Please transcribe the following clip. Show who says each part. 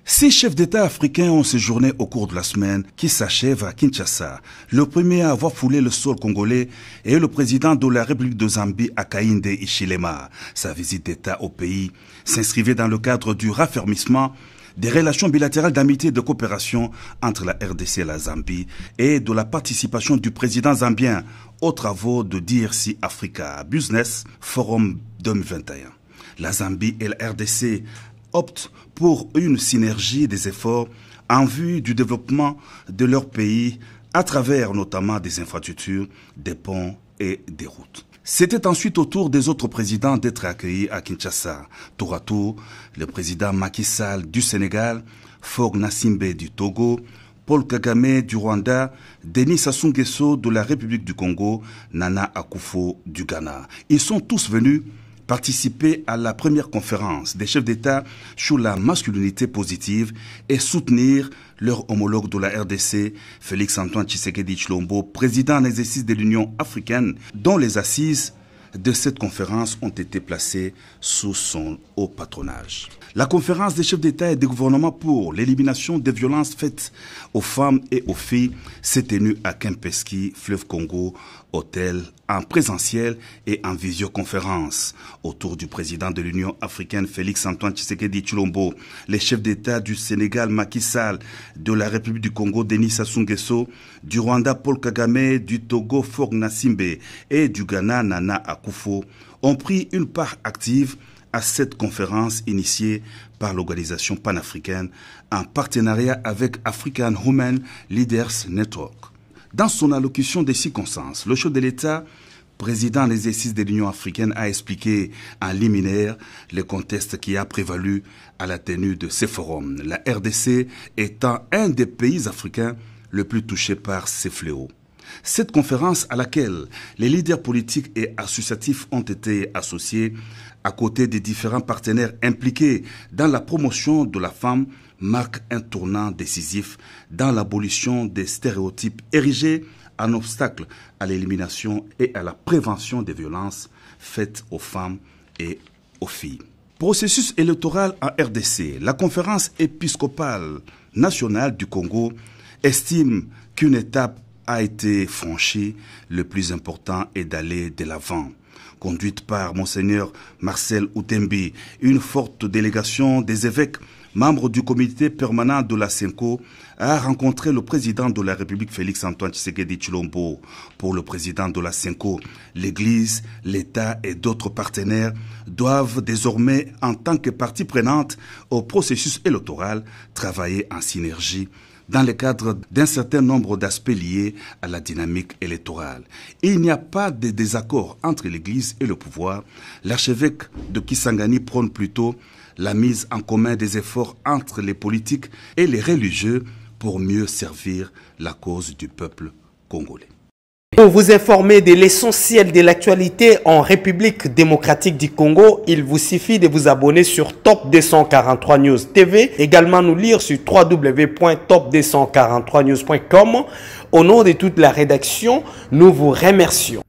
Speaker 1: 6 chefs d'État africains ont séjourné au cours de la semaine qui s'achève à Kinshasa. Le premier à avoir foulé le sol congolais est le président de la République de Zambie, Hakainde Hichilema. Sa visite d'État au pays s'inscrivait dans le cadre du raffermissement des relations bilatérales d'amitié et de coopération entre la RDC et la Zambie et de la participation du président zambien aux travaux de DRC Africa Business Forum 2021. La Zambie et la RDC optent pour une synergie des efforts en vue du développement de leur pays à travers notamment des infrastructures, des ponts et des routes. C'était ensuite au tour des autres présidents d'être accueillis à Kinshasa. Tour à tour, le président Macky Sall du Sénégal, Faure Gnassingbé du Togo, Paul Kagame du Rwanda, Denis Sassou Nguesso de la République du Congo, Nana Akufo du Ghana. Ils sont tous venus participer à la première conférence des chefs d'État sur la masculinité positive et soutenir leur homologue de la RDC, Félix-Antoine Tshisekedi Tshilombo, président en exercice de l'Union africaine, dont les assises de cette conférence ont été placées sous son haut patronage. La conférence des chefs d'État et de gouvernement pour l'élimination des violences faites aux femmes et aux filles s'est tenue à Kempinski, Fleuve Congo, hôtel en présentiel et en visioconférence. Autour du président de l'Union africaine Félix-Antoine Tshisekedi Tshilombo, les chefs d'État du Sénégal Macky Sall, de la République du Congo Denis Sassou Nguesso, du Rwanda Paul Kagame, du Togo Faure Gnassingbé et du Ghana Nana Akufo ont pris une part active à cette conférence initiée par l'organisation panafricaine en partenariat avec African Women Leaders Network. Dans son allocution des circonstances, le chef de l'État, président en exercice de l'Union africaine, a expliqué en liminaire le contexte qui a prévalu à la tenue de ces forums, la RDC étant un des pays africains le plus touchés par ces fléaux. Cette conférence à laquelle les leaders politiques et associatifs ont été associés, à côté des différents partenaires impliqués dans la promotion de la femme, marque un tournant décisif dans l'abolition des stéréotypes érigés en obstacle à l'élimination et à la prévention des violences faites aux femmes et aux filles. Processus électoral en RDC, la conférence épiscopale nationale du Congo estime qu'une étape a été franchie. Le plus important est d'aller de l'avant. Conduite par Monseigneur Marcel Outembi, une forte délégation des évêques, membres du comité permanent de la CENCO, a rencontré le président de la République Félix-Antoine Tshisekedi Tshilombo. Pour le président de la CENCO, l'Église, l'État et d'autres partenaires doivent désormais, en tant que partie prenante au processus électoral, travailler en synergie dans le cadre d'un certain nombre d'aspects liés à la dynamique électorale. Il n'y a pas de désaccord entre l'Église et le pouvoir. L'archevêque de Kisangani prône plutôt la mise en commun des efforts entre les politiques et les religieux pour mieux servir la cause du peuple congolais.
Speaker 2: Pour vous informer de l'essentiel de l'actualité en République démocratique du Congo, il vous suffit de vous abonner sur Top 243 News TV, également nous lire sur www.top243news.com. Au nom de toute la rédaction, nous vous remercions.